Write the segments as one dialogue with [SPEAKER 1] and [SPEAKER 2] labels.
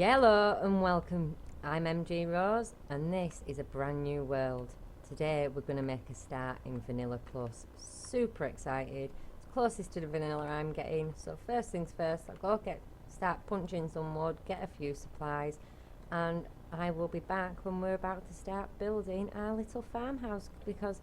[SPEAKER 1] Yello and welcome. I'm MG Rose and this is a brand new world. Today we're going to make a start in Vanilla Plus. Super excited. It's closest to the vanilla I'm getting. So first things first, I'll go start punching some wood, get a few supplies, and I will be back when we're about to start building our little farmhouse, because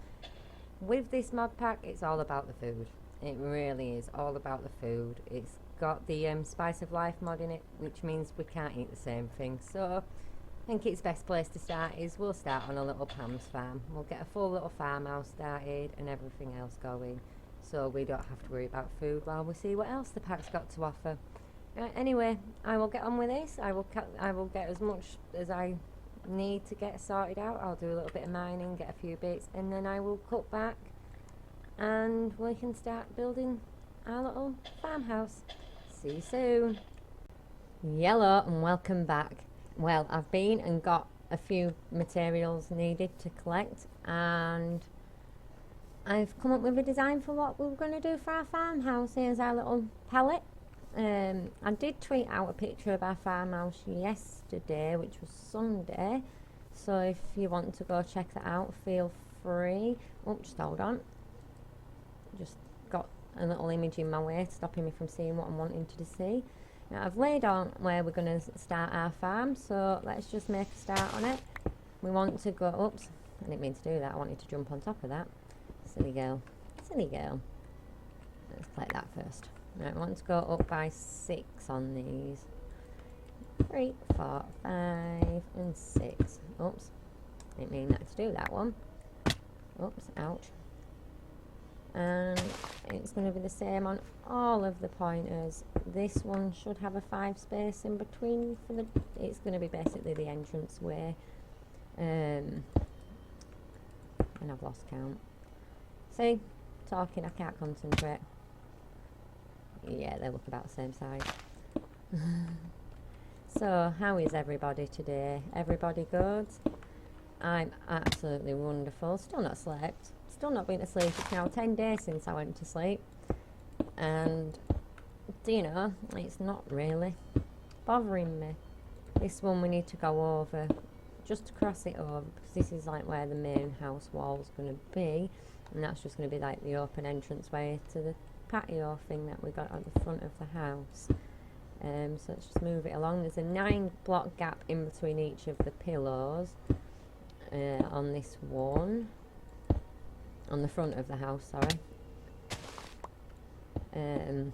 [SPEAKER 1] with this mod pack it's all about the food. It really is all about the food. It's got the spice of life mod in it, which means we can't eat the same thing. So I think its best place to start is we'll start on a little Pam's farm. We'll get a full little farmhouse started and everything else going, so we don't have to worry about food while we see what else the pack's got to offer. Anyway, I will get on with this. I will get as much as I need to get sorted out. I'll do a little bit of mining, get a few bits, and then I will cut back and we can start building our little farmhouse. See you soon. Yello and welcome back. Well, I've been and got a few materials needed to collect, and I've come up with a design for what we're going to do for our farmhouse. Here's our little pallet. I did tweet out a picture of our farmhouse yesterday, which was Sunday, so if you want to go check that out, feel free. Oh, just hold on. Just got a little image in my way stopping me from seeing what I'm wanting to see. Now I've laid on where we're going to start our farm, so let's just make a start on it. We want to go, oops, I didn't mean to do that, I wanted to jump on top of that. Silly girl, silly girl. Let's play that first. Right, I want to go up by 6 on these. 3, 4, 5 and 6. Oops, didn't mean that to do that one. Oops, ouch. And it's going to be the same on all of the pointers. This one should have a 5 space in between for the, it's going to be basically the entrance way. And I've lost count. See, talking, I can't concentrate. Yeah, they look about the same size. So how is everybody today? Everybody good? I'm absolutely wonderful. Still not slept. Still not been to sleep. It's now 10 days since I went to sleep, and do you know, it's not really bothering me. This one we need to go over, just to cross it over, because this is like where the main house wall's going to be, and that's just going to be like the open entrance way to the patio thing that we got at the front of the house. So let's just move it along. There's a 9 block gap in between each of the pillows on this one. On the front of the house, sorry. I'll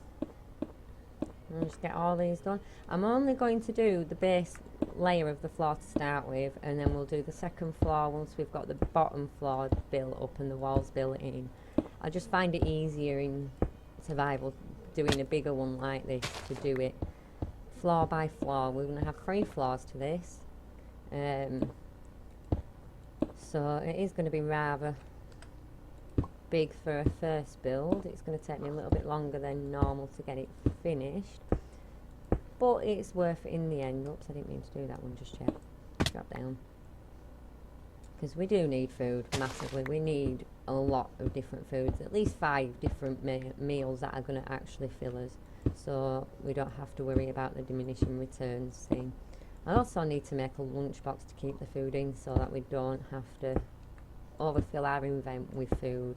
[SPEAKER 1] just get all these done. I'm only going to do the base layer of the floor to start with, and then we'll do the second floor once we've got the bottom floor built up and the walls built in. I just find it easier in survival doing a bigger one like this, to do it floor by floor. We're going to have 3 floors to this. So it is going to be rather big for a first build. It's going to take me a little bit longer than normal to get it finished, but it's worth it in the end. Oops, I didn't mean to do that one just yet. Drop down, because we do need food massively. We need a lot of different foods, at least 5 different meals that are going to actually fill us, so we don't have to worry about the diminishing returns thing. I also need to make a lunchbox to keep the food in, so that we don't have to overfill our invent with food.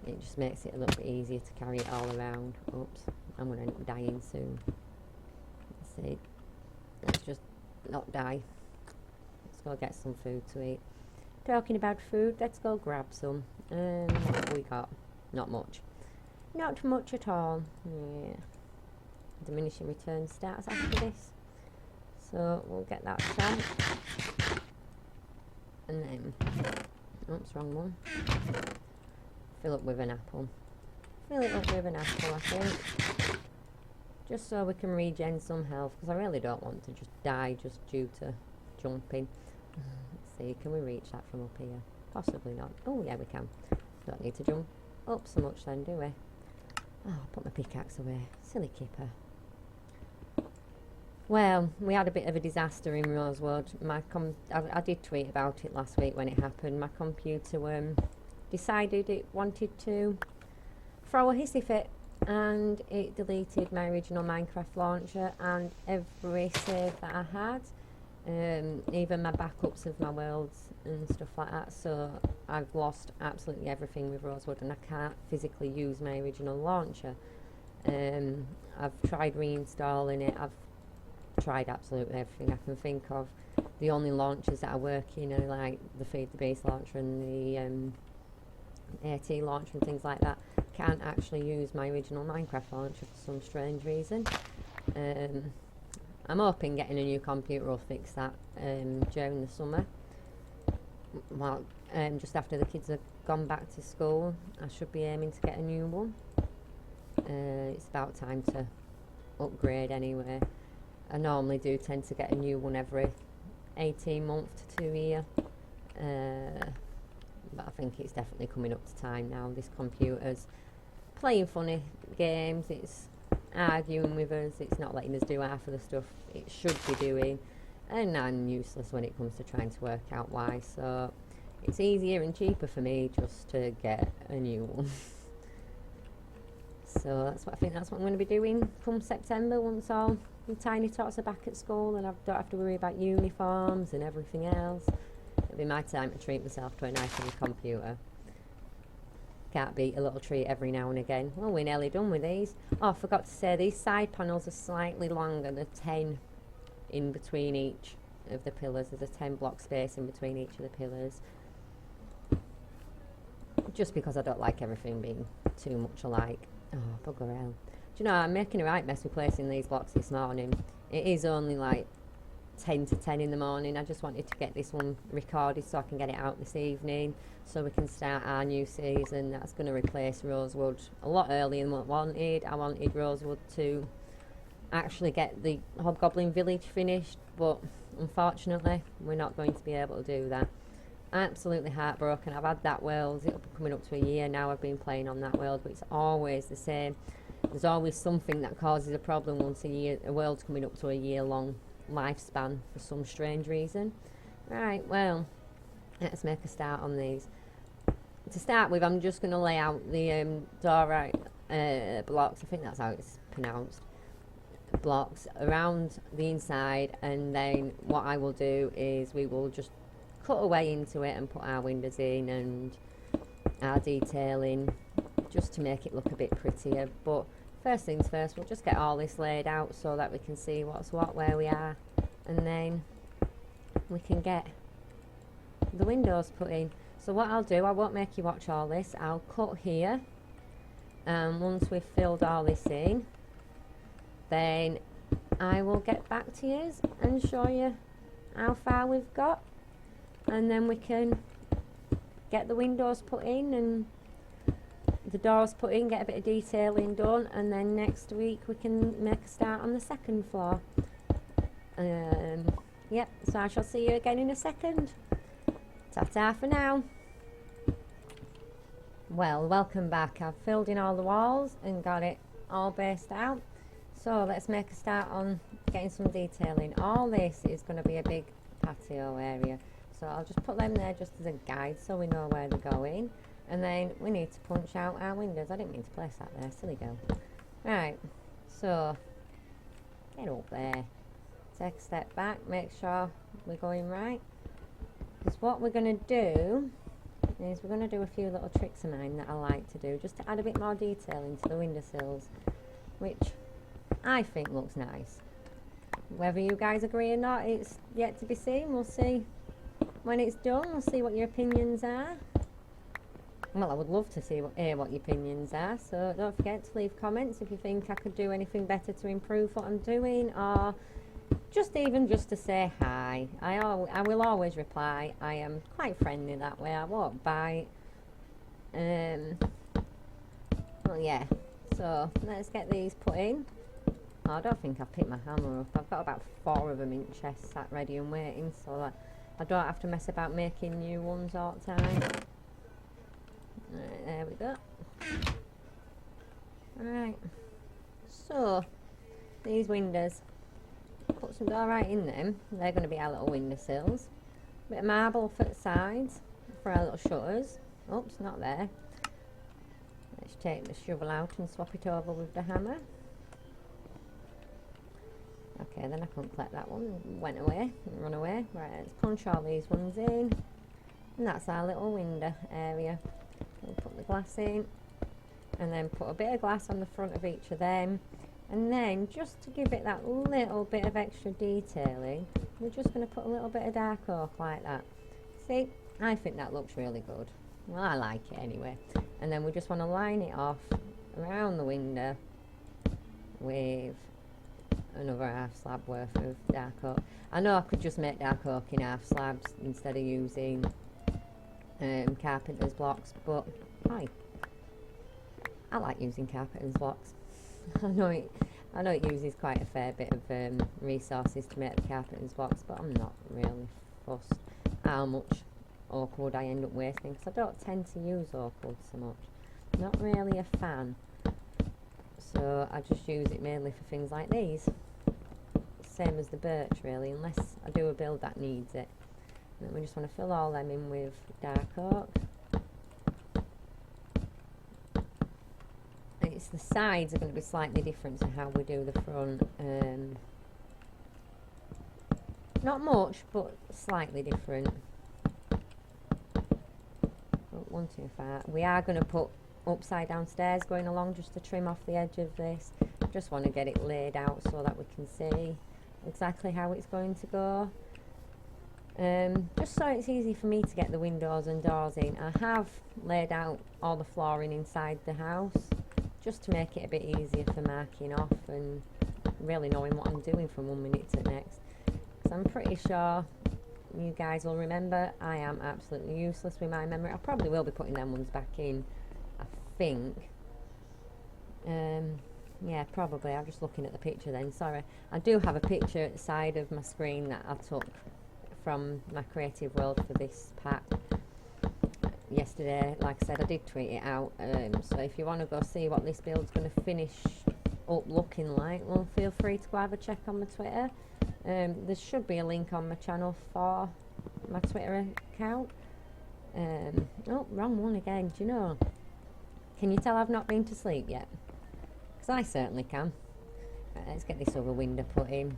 [SPEAKER 1] It just makes it a little bit easier to carry it all around. Oops, I'm going to end up dying soon. Let's see. Let's just not die. Let's go get some food to eat. Talking about food, let's go grab some. What have we got? Not much. Not much at all. Yeah. Diminishing return starts after this, so we'll get that done. And then, oops, wrong one. Fill up with an apple. Fill it up with an apple, I think. Just so we can regen some health, because I really don't want to just die just due to jumping. Let's see, can we reach that from up here? Possibly not. Oh yeah, we can. Don't need to jump up so much then, do we? Oh, put my pickaxe away. Silly kipper. Well, we had a bit of a disaster in Rosewood. I did tweet about it last week when it happened. My computer decided it wanted to throw a hissy fit and it deleted my original Minecraft launcher and every save that I had, even my backups of my worlds and stuff like that. So I've lost absolutely everything with Rosewood, and I can't physically use my original launcher. I've tried reinstalling it. I've tried absolutely everything I can think of. The only launchers that are working are like the Feed the Beast launcher and the AT launcher and things like that. Can't actually use my original Minecraft launcher for some strange reason. I'm hoping getting a new computer will fix that during the summer. Well, just after the kids have gone back to school, I should be aiming to get a new one. It's about time to upgrade anyway. I normally do tend to get a new one every 18 months to 2 years. But I think it's definitely coming up to time now. This computer's playing funny games, it's arguing with us, it's not letting us do half of the stuff it should be doing, and I'm useless when it comes to trying to work out why. So it's easier and cheaper for me just to get a new one. So that's what I think, that's what I'm going to be doing come September, once all the tiny tots are back at school and I don't have to worry about uniforms and everything else. It'll be my time to treat myself to a nice new computer. Can't beat a little treat every now and again. Well, we're nearly done with these. Oh, I forgot to say, these side panels are slightly longer. They're 10 in between each of the pillars. There's a 10 block space in between each of the pillars. Just because I don't like everything being too much alike. Oh, bugger hell. Do you know, I'm making a right mess with placing these blocks this morning. It is only like 10 to 10 in the morning. I just wanted to get this one recorded so I can get it out this evening, so we can start our new season. That's going to replace Rosewood a lot earlier than what I wanted. I wanted Rosewood to actually get the Hobgoblin Village finished, but unfortunately we're not going to be able to do that. Absolutely heartbroken. I've had that world, it'll be coming up to a year now I've been playing on that world, but it's always the same. There's always something that causes a problem once a year. A world's coming up to a year-long lifespan for some strange reason. Right, well, let's make a start on these. To start with, I'm just going to lay out the dorite blocks, I think that's how it's pronounced, blocks around the inside, and then what I will do is we will just cut away into it and put our windows in and our detailing just to make it look a bit prettier. But first things first, we'll just get all this laid out so that we can see what's what, where we are, and then we can get the windows put in. So what I'll do, I won't make you watch all this, I'll cut here, and once we've filled all this in, then I will get back to you and show you how far we've got, and then we can get the windows put in and the doors put in, get a bit of detailing done, and then next week we can make a start on the second floor. Yep, so I shall see you again in a second. Ta-ta for now. Well, welcome back. I've filled in all the walls and got it all based out. So let's make a start on getting some detailing. All this is going to be a big patio area, so I'll just put them there just as a guide so we know where they're going. And then we need to punch out our windows. I didn't mean to place that there, silly girl. Right, so get up there, take a step back, make sure we're going right. Because what we're going to do is we're going to do a few little tricks of mine that I like to do just to add a bit more detail into the windowsills, which I think looks nice. Whether you guys agree or not, it's yet to be seen. We'll see when it's done. We'll see what your opinions are. Well, I would love to hear what your opinions are, so don't forget to leave comments if you think I could do anything better to improve what I'm doing, or just to say hi. I will always reply. I am quite friendly that way. I won't bite. Well, yeah, so let's get these put in. Oh, I don't think I've picked my hammer up. I've got about 4 of them in chests sat ready and waiting, so that I don't have to mess about making new ones all the time. Right, there we go. Alright, so these windows, put some dorite in them. They're going to be our little windowsills. Bit of marble for the sides for our little shutters. Oops, not there. Let's take the shovel out and swap it over with the hammer. Okay, then I couldn't collect that one, went away, run away. Right, let's punch all these ones in. And that's our little window area. We'll put the glass in, and then put a bit of glass on the front of each of them. And then, just to give it that little bit of extra detailing, we're just going to put a little bit of dark oak like that. See, I think that looks really good. Well, I like it anyway. And then we just want to line it off around the window with another half slab worth of dark oak. I know I could just make dark oak in half slabs instead of using carpenter's blocks, but I like using carpenter's blocks. I know it uses quite a fair bit of resources to make the carpenter's blocks, but I'm not really fussed how much oak wood I end up wasting, because I don't tend to use oak wood so much. Not really a fan, so I just use it mainly for things like these. Same as the birch really, unless I do a build that needs it. And then we just want to fill all them in with dark oak. It's the sides are going to be slightly different to how we do the front. Not much, but slightly different. Oh, 1, 2, 5. We are going to put upside down stairs going along just to trim off the edge of this. Just want to get it laid out so that we can see exactly how it's going to go. Just so it's easy for me to get the windows and doors in. I have laid out all the flooring inside the house just to make it a bit easier for marking off and really knowing what I'm doing from one minute to the next. Because I'm pretty sure you guys will remember I am absolutely useless with my memory. I probably will be putting them ones back in, I think. Yeah, probably. I'm just looking at the picture then, sorry. I do have a picture at the side of my screen that I took from my creative world for this pack yesterday. Like I said, I did tweet it out, so if you want to go see what this build's going to finish up looking like, well, feel free to go have a check on my Twitter. There should be a link on my channel for my Twitter account. Oh, wrong one again. Do you know, can you tell I've not been to sleep yet? Because I certainly can. Right, let's get this other window put in,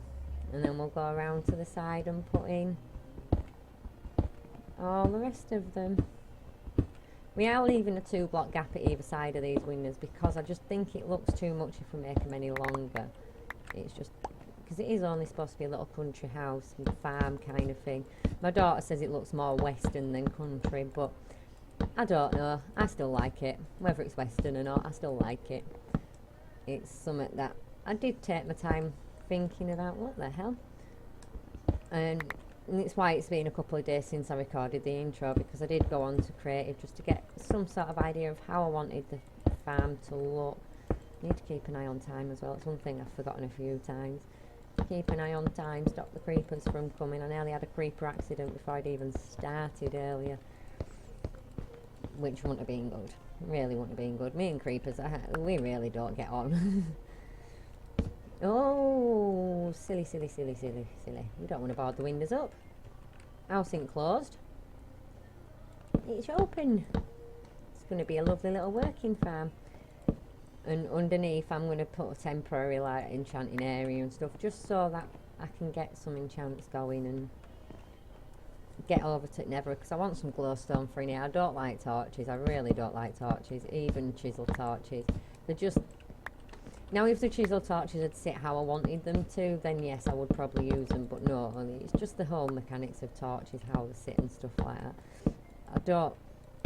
[SPEAKER 1] and then we'll go around to the side and put in all the rest of them. We are leaving a 2-block gap at either side of these windows because I just think it looks too much if we make them any longer. It's just because it is only supposed to be a little country house and farm kind of thing. My daughter says it looks more western than country, but I don't know. I still like it. Whether it's western or not, I still like it. It's something that I did take my time thinking about. What the hell? And it's why it's been a couple of days since I recorded the intro, because I did go on to creative just to get some sort of idea of how I wanted the farm to look. I need to keep an eye on time as well. It's one thing I've forgotten a few times. Keep an eye on time, stop the creepers from coming. I nearly had a creeper accident before I'd even started earlier, which wouldn't have been good. Really wouldn't have been good. Me and creepers, we really don't get on. Oh, silly, silly, silly, silly, silly. We don't want to board the windows up. House ain't closed. It's open. It's going to be a lovely little working farm. And underneath I'm going to put a temporary like enchanting area and stuff, just so that I can get some enchants going and get over to Never, because I want some glowstone for in here. I don't like torches. I really don't like torches, even chisel torches. They're just... Now if the chisel torches had sit how I wanted them to, then yes, I would probably use them, but no, it's just the whole mechanics of torches, how they sit and stuff like that. I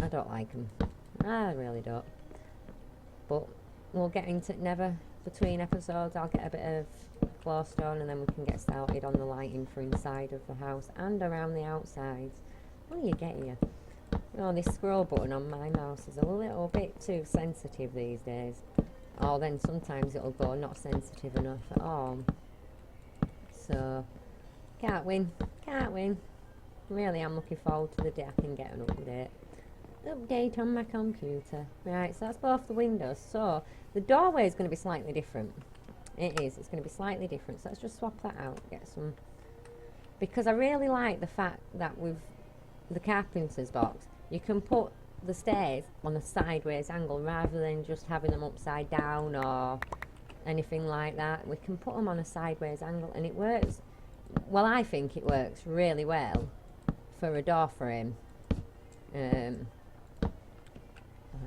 [SPEAKER 1] don't like them. I really don't. But we'll get into it Never between episodes. I'll get a bit of glowstone and then we can get started on the lighting for inside of the house and around the outsides. What do you get here? Oh, this scroll button on my mouse is a little bit too sensitive these days. Oh, then sometimes it'll go not sensitive enough at all. So, can't win. Can't win. Really, I'm looking forward to the day I can get an update on my computer. Right, so that's both the windows. So, the doorway is going to be slightly different. It is. It's going to be slightly different. So, let's just swap that out. Get some... Because I really like the fact that with the carpenter's box, you can put the stairs on a sideways angle rather than just having them upside down or anything like that. We can put them on a sideways angle and it works. Well, I think it works really well for a door frame. Oh,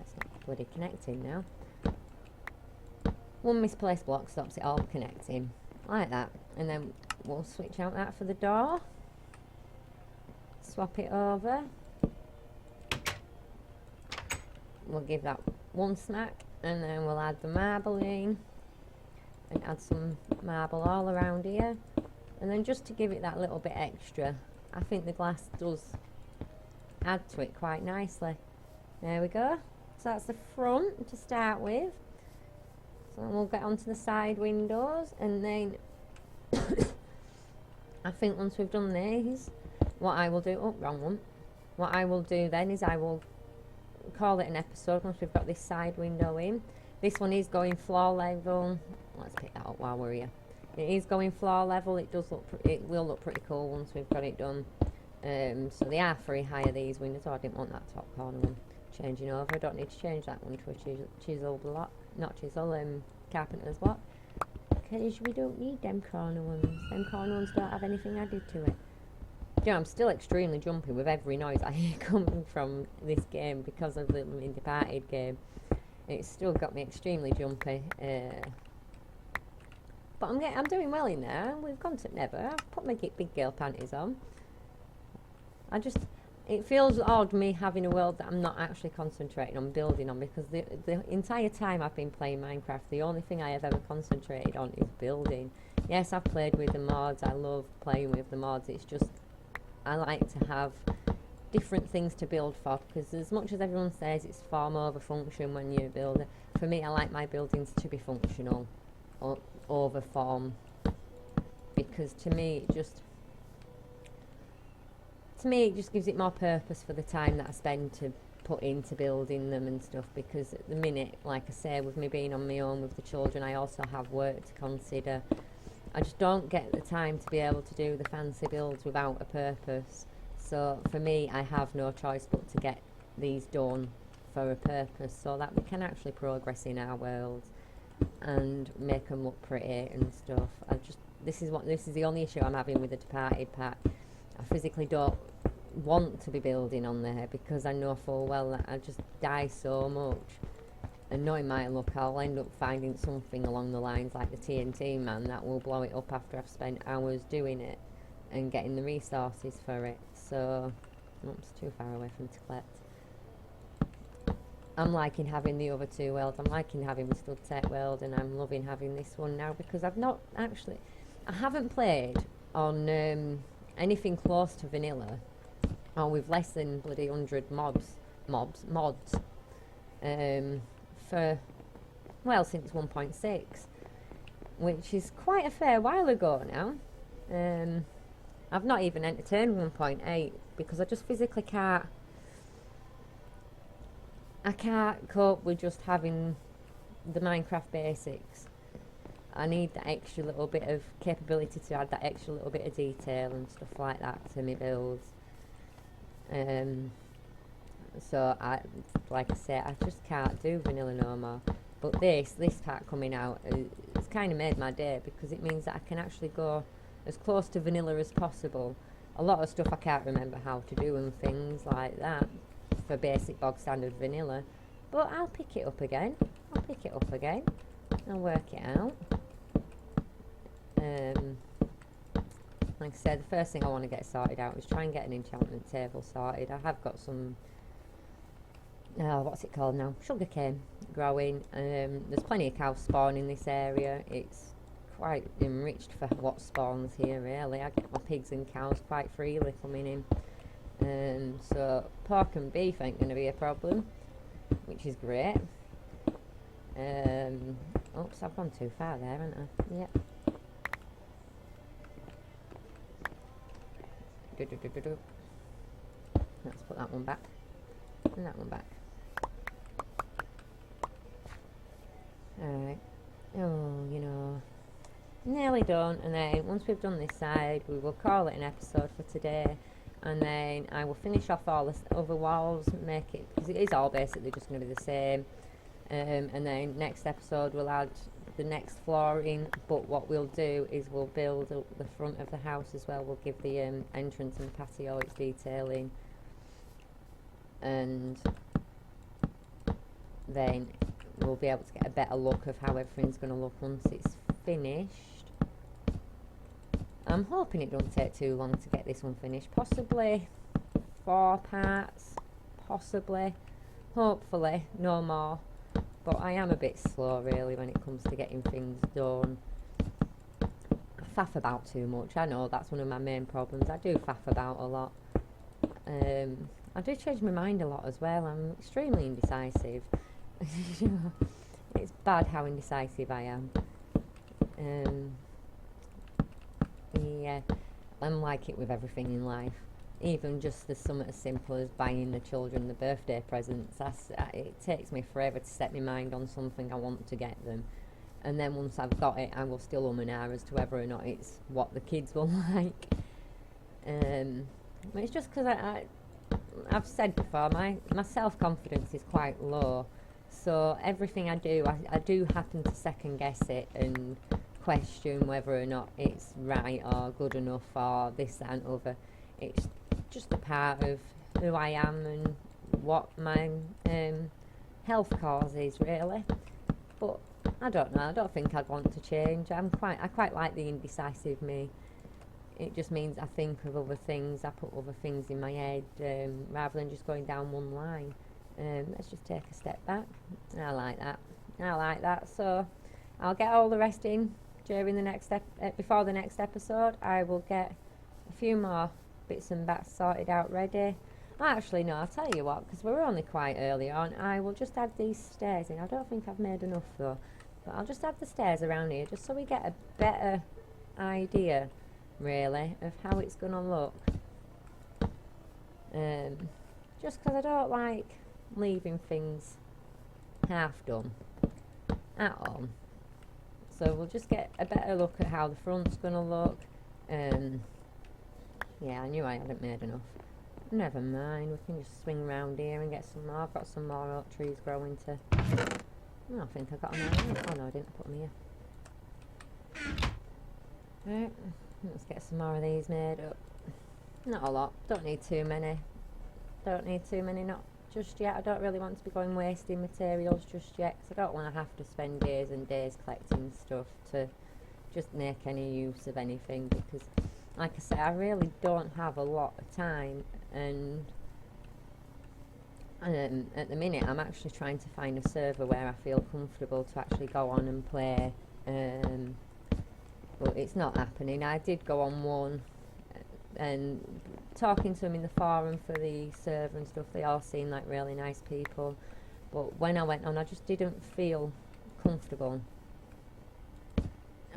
[SPEAKER 1] it's not bloody connecting now. One misplaced block stops it all connecting like that, and then we'll switch out that for the door, swap it over, we'll give that one smack, and then we'll add the marble in and add some marble all around here, and then just to give it that little bit extra, I think the glass does add to it quite nicely. There we go. So that's the front to start with. So we'll get onto the side windows, and then I think once we've done these, what I will do, oh, wrong one. What I will do then is I will call it an episode once we've got this side window in. This one is going floor level. Let's pick that up while we're here. It is going floor level. It does look, it will look pretty cool once we've got it done. So they are free higher, these windows. Oh, I didn't want that top corner one changing over. I don't need to change that one to a chisel block, not chisel, carpenter's block, because we don't need them corner ones. Them corner ones don't have anything added to it. You know, I'm still extremely jumpy with every noise I hear coming from this game because of the Departed game. It's still got me extremely jumpy. But I'm doing well in there. We've gone to Never. I've put my big girl panties on. It feels odd me having a world that I'm not actually concentrating on building on, because the entire time I've been playing Minecraft, the only thing I have ever concentrated on is building. Yes, I've played with the mods. I love playing with the mods. It's just I like to have different things to build for, because as much as everyone says it's form over function when you build it, for me I like my buildings to be functional over form, because to me it just gives it more purpose for the time that I spend to put into building them and stuff, because at the minute, like I say, with me being on my own with the children, I also have work to consider. I just don't get the time to be able to do the fancy builds without a purpose. So for me, I have no choice but to get these done for a purpose, so that we can actually progress in our worlds and make them look pretty and stuff. This is the only issue I'm having with the Departed pack. I physically don't want to be building on there, because I know full well that I just die so much, and knowing my luck I'll end up finding something along the lines like the TNT man that will blow it up after I've spent hours doing it and getting the resources for it. So oops, too far away from to collect. I'm liking having the other two worlds. I'm liking having the Stud Tech world, and I'm loving having this one now, because I haven't played on anything close to vanilla, or with less than bloody 100 mods, for, well, since 1.6, which is quite a fair while ago now. I've not even entertained 1.8 because I just physically can't. I can't cope with just having the Minecraft basics. I need that extra little bit of capability to add that extra little bit of detail and stuff like that to my builds. So like I say, I just can't do vanilla no more. But this pack coming out, it's kind of made my day, because it means that I can actually go as close to vanilla as possible. A lot of stuff I can't remember how to do and things like that for basic bog standard vanilla. But I'll pick it up again. I'll work it out. Like I said, the first thing I want to get sorted out is try and get an enchantment table sorted. I have got some, what's it called now? Sugarcane growing. There's plenty of cows spawn in this area. It's quite enriched for what spawns here, really. I get my pigs and cows quite freely coming in. So pork and beef ain't going to be a problem, which is great. Oops, I've gone too far there, haven't I? Yep. Let's put that one back and that one back. Alright. Oh, you know, nearly done. And then once we've done this side, we will call it an episode for today. and then I will finish off all the other walls, make it, because it is all basically just going to be the same. And then next episode we'll add the next flooring, but what we'll do is we'll build up the front of the house as well. We'll give the entrance and patio its detailing, and then we'll be able to get a better look of how everything's going to look once it's finished. I'm hoping it don't take too long to get this one finished, possibly 4 parts, possibly, hopefully no more, but I am a bit slow really when it comes to getting things done. I faff about too much, I know that's one of my main problems. I do faff about a lot. I do change my mind a lot as well. I'm extremely indecisive. It's bad how indecisive I am. Yeah, I'm like it with everything in life. Even just as something as simple as buying the children the birthday presents. It takes me forever to set my mind on something I want to get them. And then once I've got it, I will still and ah as to whether or not it's what the kids will like. It's just because I've said before, my self-confidence is quite low. So everything I do happen to second guess it and question whether or not it's right or good enough or this, that and other. It's just a part of who I am and what my health causes really. But I don't know, I don't think I'd want to change. I quite like the indecisive me. It just means I think of other things, I put other things in my head rather than just going down one line. Let's just take a step back. I like that. So I'll get all the rest in during the next before the next episode. I will get a few more bits and bats sorted out ready. Actually no, I'll tell you what, because we're only quite early on, I will just add these stairs in. I don't think I've made enough though, but I'll just add the stairs around here just so we get a better idea really of how it's gonna look. Just because I don't like leaving things half done at all. So we'll just get a better look at how the front's gonna look. Yeah, I knew I hadn't made enough. Never mind, we can just swing around here and get some more. I've got some more oak trees growing to... Oh, I think I got them out. Oh no, I didn't put them here. Right, let's get some more of these made up. Not a lot, don't need too many. Not just yet. I don't really want to be going wasting materials just yet, because I don't want to have to spend days and days collecting stuff to just make any use of anything, because like I said, I really don't have a lot of time, and at the minute I'm actually trying to find a server where I feel comfortable to actually go on and play, but it's not happening. I did go on one and talking to them in the forum for the server and stuff, they all seem like really nice people, but when I went on I just didn't feel comfortable.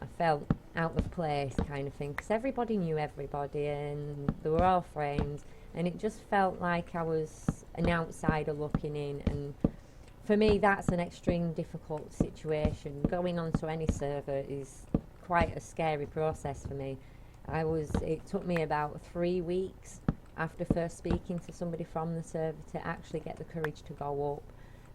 [SPEAKER 1] I felt out of place kind of thing, because everybody knew everybody and they were all friends, and it just felt like I was an outsider looking in, and for me that's an extreme difficult situation. Going onto any server is quite a scary process for me. It took me about 3 weeks after first speaking to somebody from the server to actually get the courage to go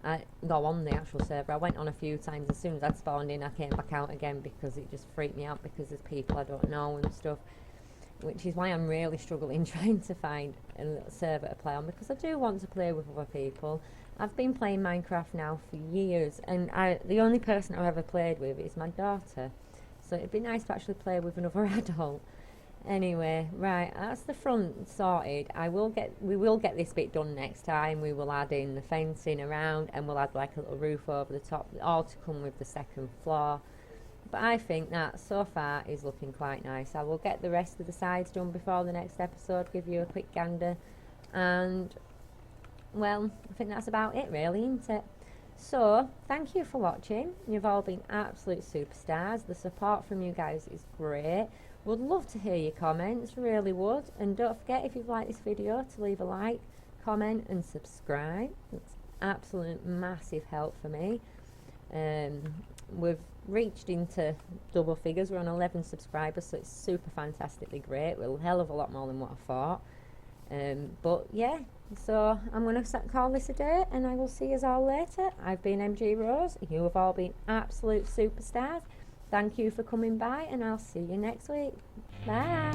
[SPEAKER 1] on the actual server. I went on a few times. As soon as I'd spawned in I came back out again, because it just freaked me out, because there's people I don't know and stuff, which is why I'm really struggling trying to find a little server to play on, because I do want to play with other people. I've been playing Minecraft now for years, and the only person I've ever played with is my daughter, so it'd be nice to actually play with another adult. Anyway, right, that's the front sorted. We will get this bit done next time. We will add in the fencing around, and we'll add like a little roof over the top, all to come with the second floor. But I think that so far is looking quite nice. I will get the rest of the sides done before the next episode, give you a quick gander, and well, I think that's about it really, isn't it? So thank you for watching. You've all been absolute superstars. The support from you guys is great. Would love to hear your comments, really would. And don't forget, if you've liked this video, to leave a like, comment and subscribe. It's absolute massive help for me. We've reached into double figures. We're on 11 subscribers, so it's super fantastically great. We're a hell of a lot more than what I thought. But yeah, so I'm going to call this a day, and I will see us all later. I've been MG Rose. You have all been absolute superstars. Thank you for coming by, and I'll see you next week. Bye.